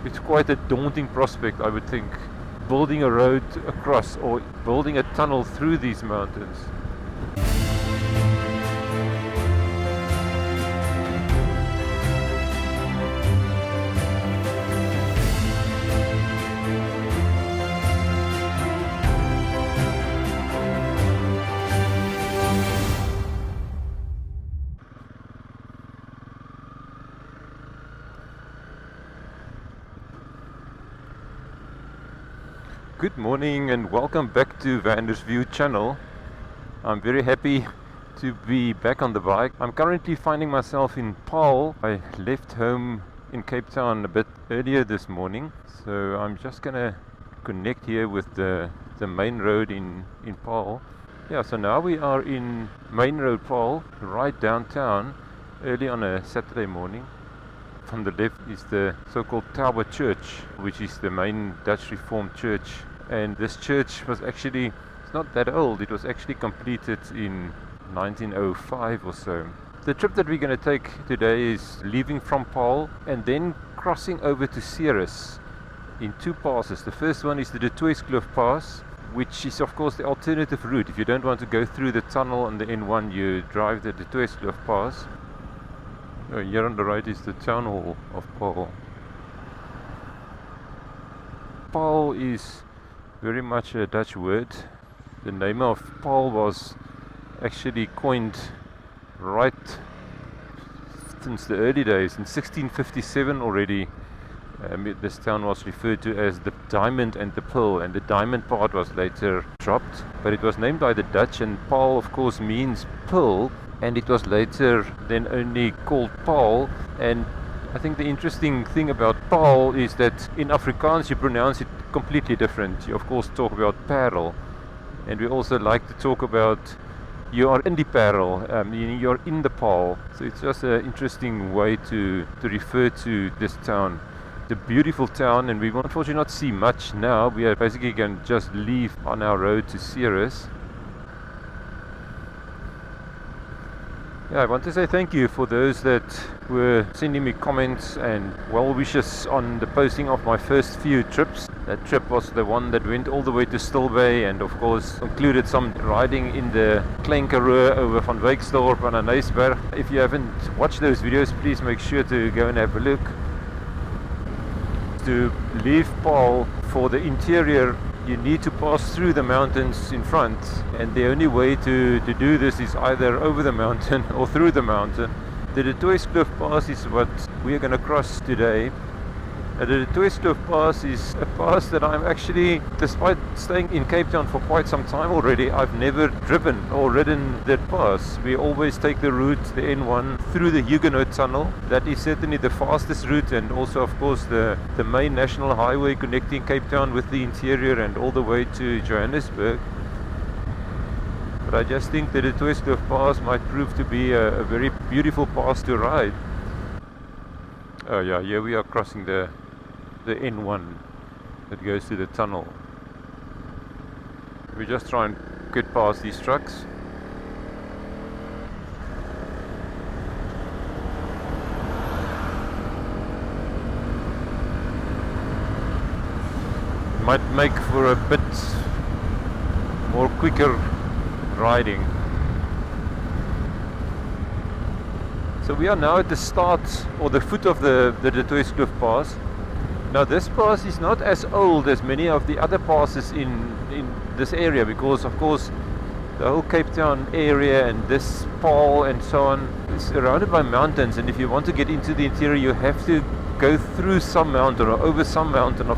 It's quite a daunting prospect, I would think, building a road across or building a tunnel through these mountains. Good morning and welcome back to Vander's View channel. I'm very happy to be back on the bike. I'm currently finding myself in Paarl. I left home in Cape Town a bit earlier this morning, so I'm just gonna connect here with the main road in Paarl. Yeah, so now we are in Main Road Paarl, right downtown, early on a Saturday morning. On the left is the so-called Tower Church, which is the main Dutch Reformed church. And this church was actually, it's not that old, it was actually completed in 1905 or so. The trip that we're going to take today is leaving from Paarl and then crossing over to Ceres in two passes. The first one is the Toitskloof Pass, which is of course the alternative route. If you don't want to go through the tunnel on the N1, you drive the Toitskloof Pass. Here on the right is the town hall of Paarl. Paarl is very much a Dutch word. The name of Paarl was actually coined right since the early days. In 1657 already, this town was referred to as the Diamond and the Pearl, and the diamond part was later dropped. But it was named by the Dutch, and Paarl of course means pearl, and it was later then only called Paarl. And I think the interesting thing about Paarl is that in Afrikaans you pronounce it completely different. You of course talk about Paarl, and we also like to talk about you are in the Paarl, meaning you're in the Paarl. So it's just an interesting way to refer to this town. It's a beautiful town, and we will unfortunately not see much now. We are basically going to just leave on our road to Ceres. Yeah, I want to say thank you for those that were sending me comments and well wishes on the posting of my first few trips. That trip was the one that went all the way to Stilbay and of course included some riding in the Klein Karoo over Van Wyksdorp and Nuisberg. If you haven't watched those videos, please make sure to go and have a look. To leave Paarl for the interior, you need to pass through the mountains in front, and the only way to do this is either over the mountain or through the mountain. The Toitskloof Pass is what we are going to cross today. The Toitskloof Pass is a pass that I'm actually, despite staying in Cape Town for quite some time already, I've never driven or ridden that pass. We always take the route, the N1, through the Huguenot Tunnel. That is certainly the fastest route, and also of course the main national highway connecting Cape Town with the interior and all the way to Johannesburg. But I just think that the Toitskloof Pass might prove to be a very beautiful pass to ride. Oh yeah, here we are crossing the N1 that goes to the tunnel. We just try and get past these trucks. Might make for a bit more quicker riding. So we are now at the start or the foot of the Toitskloof Pass. Now this pass is not as old as many of the other passes in this area, because of course the whole Cape Town area and this Paarl and so on is surrounded by mountains, and if you want to get into the interior you have to go through some mountain or over some mountain of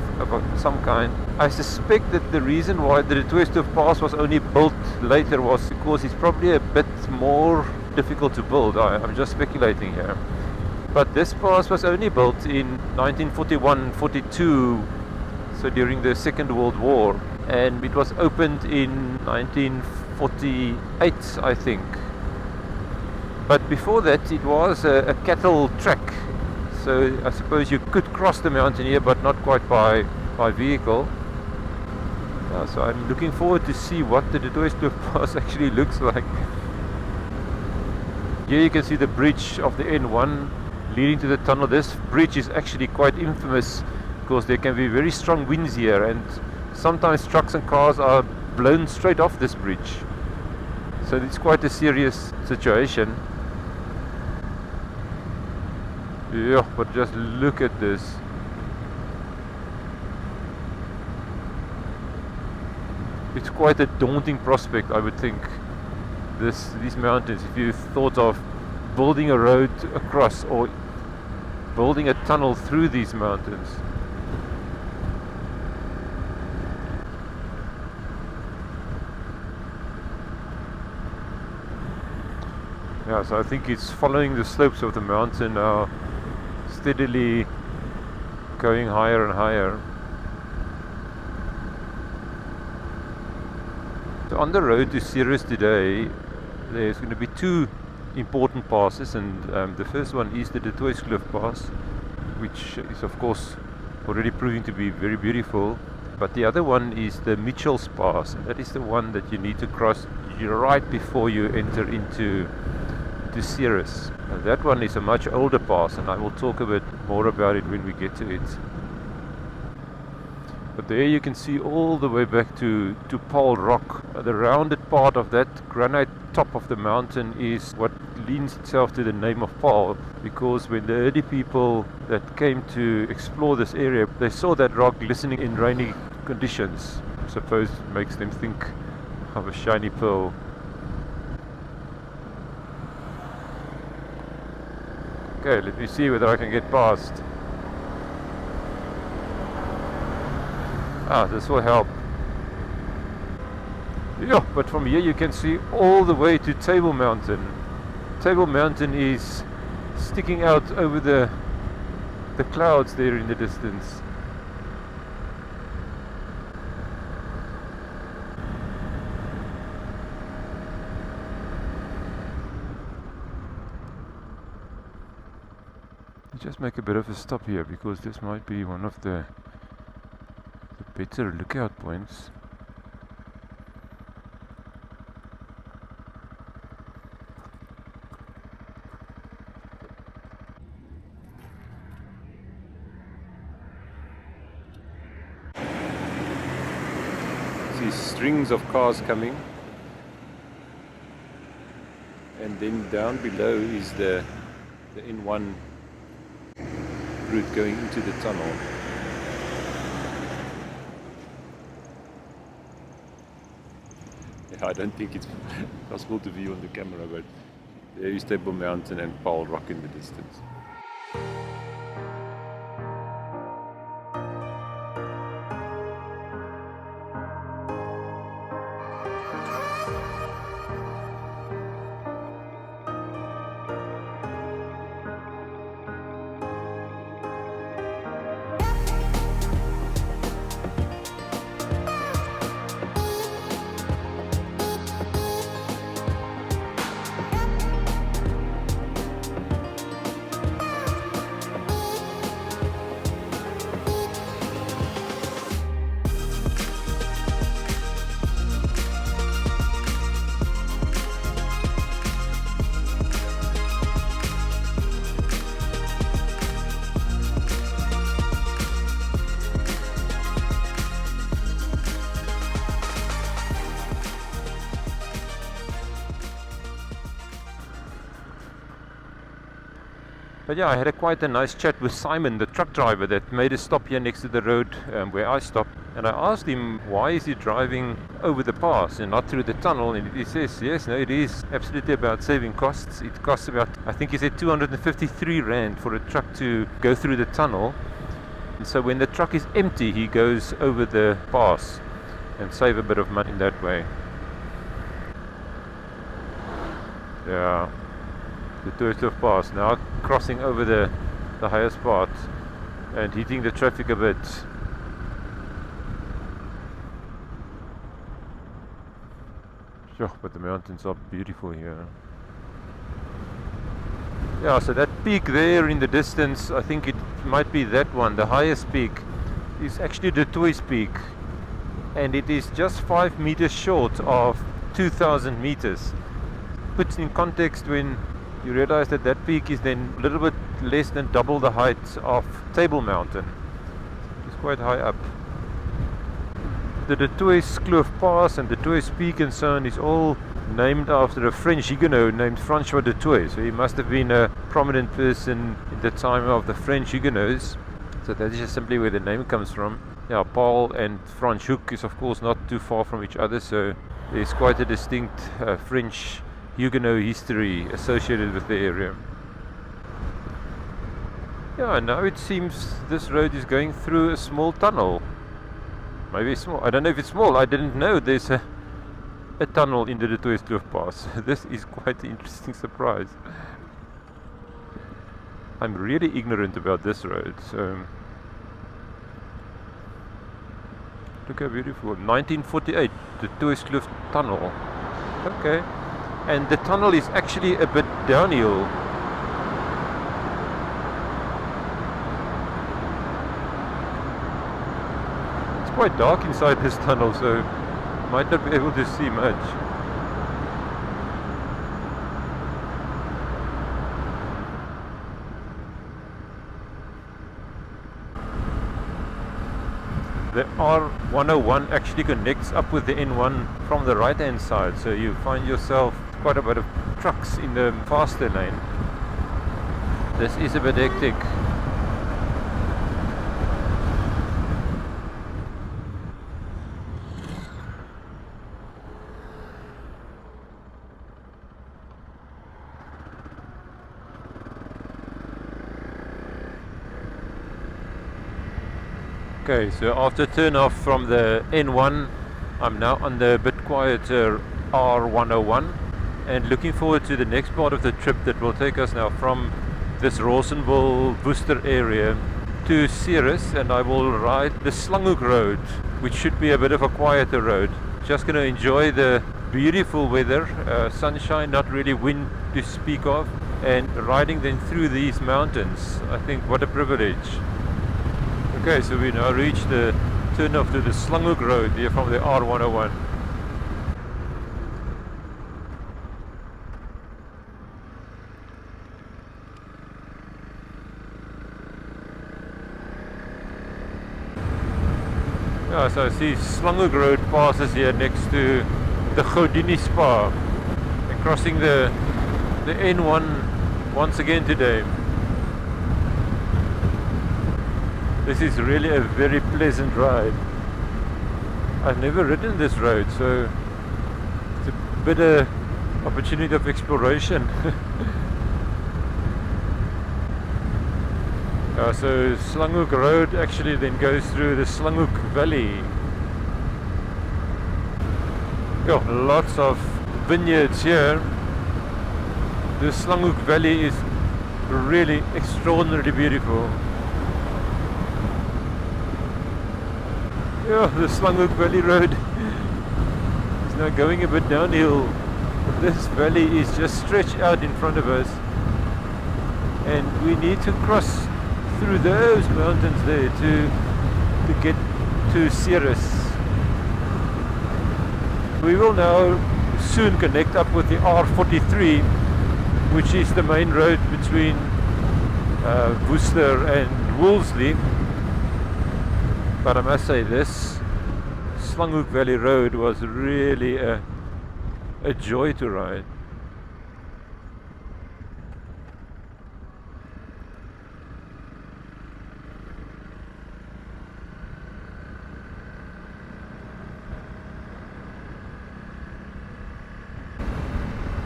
some kind. I suspect that the reason why the Toitskloof Pass was only built later was because it's probably a bit more difficult to build. I'm just speculating here. But this pass was only built in 1941-42, so during the Second World War, and it was opened in 1948, I think. But before that it was a cattle track, so I suppose you could cross the mountain here, but not quite by vehicle. So I'm looking forward to see what the Toitskloof Pass actually looks like. Here you can see the bridge of the N1 leading to the tunnel. This bridge is actually quite infamous because there can be very strong winds here, and sometimes trucks and cars are blown straight off this bridge. So it's quite a serious situation. Yeah, but just look at this. It's quite a daunting prospect, I would think, these mountains. If you thought of building a road across or building a tunnel through these mountains. Yeah, so I think it's following the slopes of the mountain now, steadily going higher and higher. So on the road to Ceres today, there's going to be two important passes, and the first one is the Toitskloof Pass, which is of course already proving to be very beautiful. But the other one is the Michell's Pass, and that is the one that you need to cross right before you enter into Ceres. Now that one is a much older pass, and I will talk a bit more about it when we get to it. But there you can see all the way back to Paarl rock. The rounded part of that granite top of the mountain is what lends itself to the name of Paarl, because when the early people that came to explore this area, they saw that rock glistening in rainy conditions. I suppose it makes them think of a shiny pearl. Okay, let me see whether I can get past. Ah, this will help. Yeah, but from here you can see all the way to Table Mountain. Table Mountain is sticking out over the clouds there in the distance. Just make a bit of a stop here, because this might be one of the better lookout points. See strings of cars coming, and then down below is the N1 route going into the tunnel. Yeah, I don't think it's possible to view on the camera, but there is Table Mountain and Paarl rock in the distance. But yeah, I had quite a nice chat with Simon, the truck driver that made a stop here next to the road where I stopped. And I asked him, why is he driving over the pass and not through the tunnel? And he says, yes, no, it is absolutely about saving costs. It costs about, I think he said 253 Rand for a truck to go through the tunnel. And so when the truck is empty, he goes over the pass and save a bit of money in that way. Yeah. The Toitskloof Pass, now crossing over the highest part and hitting the traffic a bit. Sure, but the mountains are beautiful here. Yeah, so that peak there in the distance, I think it might be that one, the highest peak, is actually the Toits Peak, and it is just 5 meters short of 2,000 meters. Puts in context when you realize that peak is then a little bit less than double the height of Table Mountain. quite high up. The Toitskloof Pass and the Toits Peak and so on is all named after a French Huguenot named Francois de Toits. So he must have been a prominent person in the time of the French Huguenots. So that is just simply where the name comes from. Yeah, Paarl and Franschhoek is of course not too far from each other, so there's quite a distinct French Huguenot history associated with the area. Yeah, now it seems this road is going through a small tunnel. Maybe small, I don't know if it's small, I didn't know there's a tunnel into the Toitskloof Pass. This is quite an interesting surprise. I'm really ignorant about this road, so look how beautiful. 1948, the Toitskloof Tunnel. Okay, and the tunnel is actually a bit downhill. It's quite dark inside this tunnel, so might not be able to see much. The R101 actually connects up with the N1 from the right hand side, so you find yourself quite a bit of trucks in the faster lane. This is a bit hectic. Okay, so after turn off from the N1, I'm now on the bit quieter R101 and looking forward to the next part of the trip that will take us now from this Rawsonville Worcester area to Ceres, and I will ride the Slanghoek Road, which should be a bit of a quieter road. Just going to enjoy the beautiful weather, sunshine, not really wind to speak of, and riding then through these mountains. I think what a privilege. Okay, so we now reach the turn off to the Slanghoek Road here from the R101. Yeah, so I see Slanghoek Road passes here next to the Houdini Spa, and crossing the N1 once again today. This is really a very pleasant ride. I've never ridden this road, so it's a bit of opportunity of exploration. So Slanghoek Road actually then goes through the Slanghoek Valley. Yeah, lots of vineyards here. The Slanghoek Valley is really extraordinarily beautiful. Yeah, the Slanghoek Valley Road is now going a bit downhill. This valley is just stretched out in front of us, and we need to cross through those mountains there to get to Ceres. We will now soon connect up with the R43, which is the main road between Worcester and Wolseley. But I must say, this Slanghoek Valley Road was really a joy to ride.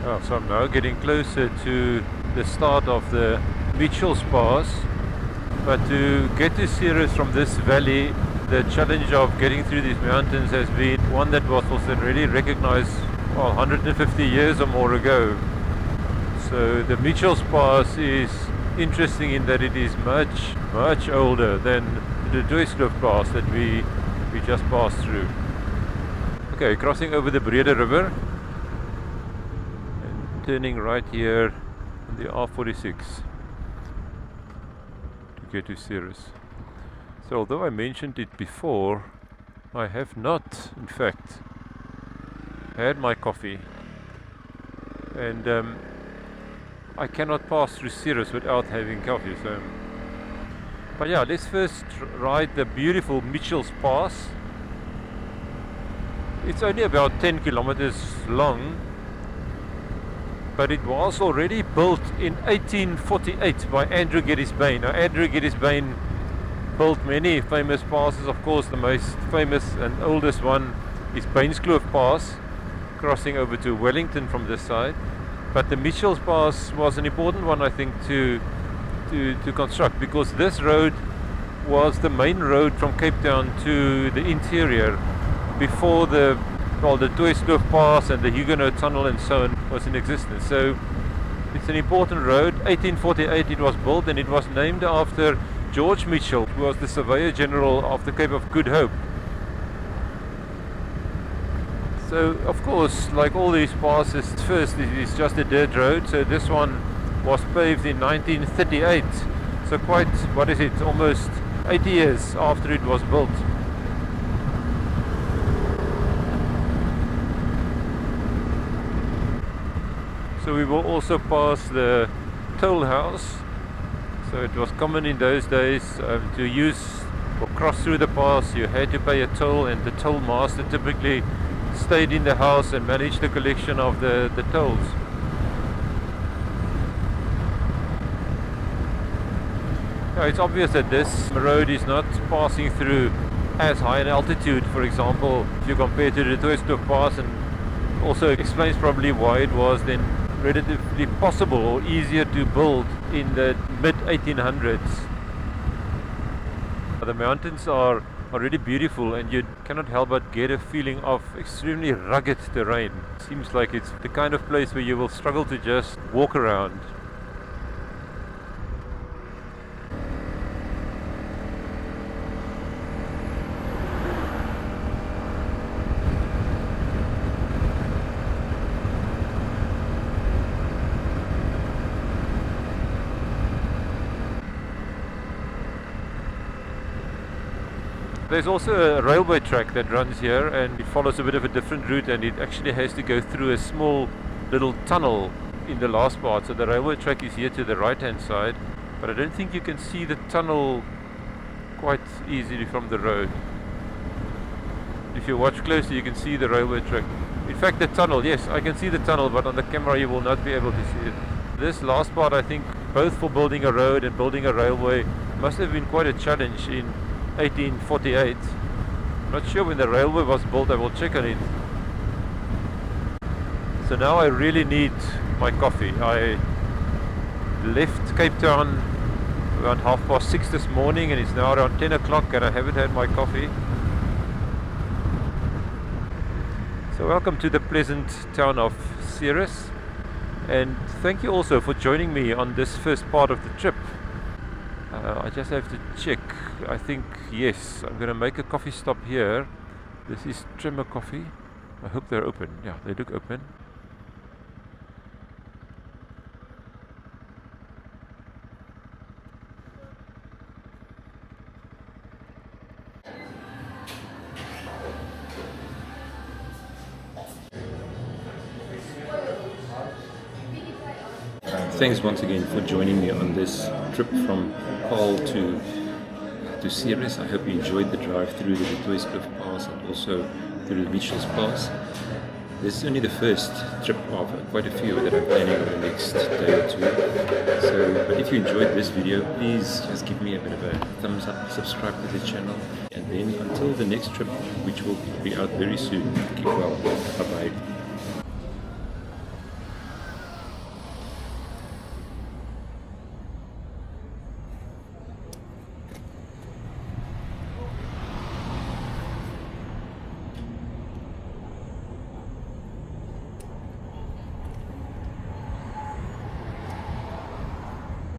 Oh, so I'm now getting closer to the start of the Michell Pass. But to get to Ceres from this valley, the challenge of getting through these mountains has been one that was also really recognized 150 years or more ago. So the Michell Pass is interesting in that it is much older than the Toitskloof Pass that we just passed through. Okay, crossing over the Brede River and turning right here on the R46 to get to Ceres. So although I mentioned it before, I have not, in fact, had my coffee, and I cannot pass through Ceres without having coffee. So But yeah, let's first ride the beautiful Michell's Pass. It's only about 10 kilometers long, but it was already built in 1848 by Andrew Geddes Bain. Now, Andrew Geddes Bain built many famous passes. Of course, the most famous and oldest one is Toitskloof Pass, crossing over to Wellington from this side. But the Michell's Pass was an important one, I think, to construct, because this road was the main road from Cape Town to the interior before the Toitskloof Pass and the Huguenot Tunnel and so on was in existence. So it's an important road. 1848 it was built, and it was named after George Michell, who was the Surveyor General of the Cape of Good Hope. So of course, like all these passes, first it is just a dirt road. So this one was paved in 1938. So quite, what is it, almost 80 years after it was built. So we will also pass the toll house. So it was common in those days to use or cross through the pass. You had to pay a toll, and the toll master typically stayed in the house and managed the collection of the tolls. Now, it's obvious that this road is not passing through as high an altitude, for example, if you compare to the Toitskloof Pass, and also explains probably why it was then relatively possible or easier to build in the mid-1800s. The mountains are really beautiful, and you cannot help but get a feeling of extremely rugged terrain. It seems like it's the kind of place where you will struggle to just walk around. There's also a railway track that runs here, and it follows a bit of a different route, and it actually has to go through a small little tunnel in the last part. So the railway track is here to the right hand side, but I don't think you can see the tunnel quite easily from the road. If you watch closely, you can see the railway track. In fact, the tunnel, yes, I can see the tunnel, but on the camera you will not be able to see it. This last part, I think, both for building a road and building a railway, must have been quite a challenge in 1848. Not sure when the railway was built, I will check on it. So now I really need my coffee. I left Cape Town around 6:30 this morning, and it's now around 10 o'clock and I haven't had my coffee. So welcome to the pleasant town of Ceres, and thank you also for joining me on this first part of the trip. I just have to check. I think, yes, I'm going to make a coffee stop here. This is Tremor Coffee. I hope they're open. Yeah, they look open. Thanks once again for joining me on this trip from Paarl to Ceres. I hope you enjoyed the drive through the Toitskloof Pass and also through the Michell's Pass. This is only the first trip of quite a few that I'm planning over the next day or two. But if you enjoyed this video, please just give me a bit of a thumbs up, subscribe to the channel, and then until the next trip, which will be out very soon, keep well. Bye bye.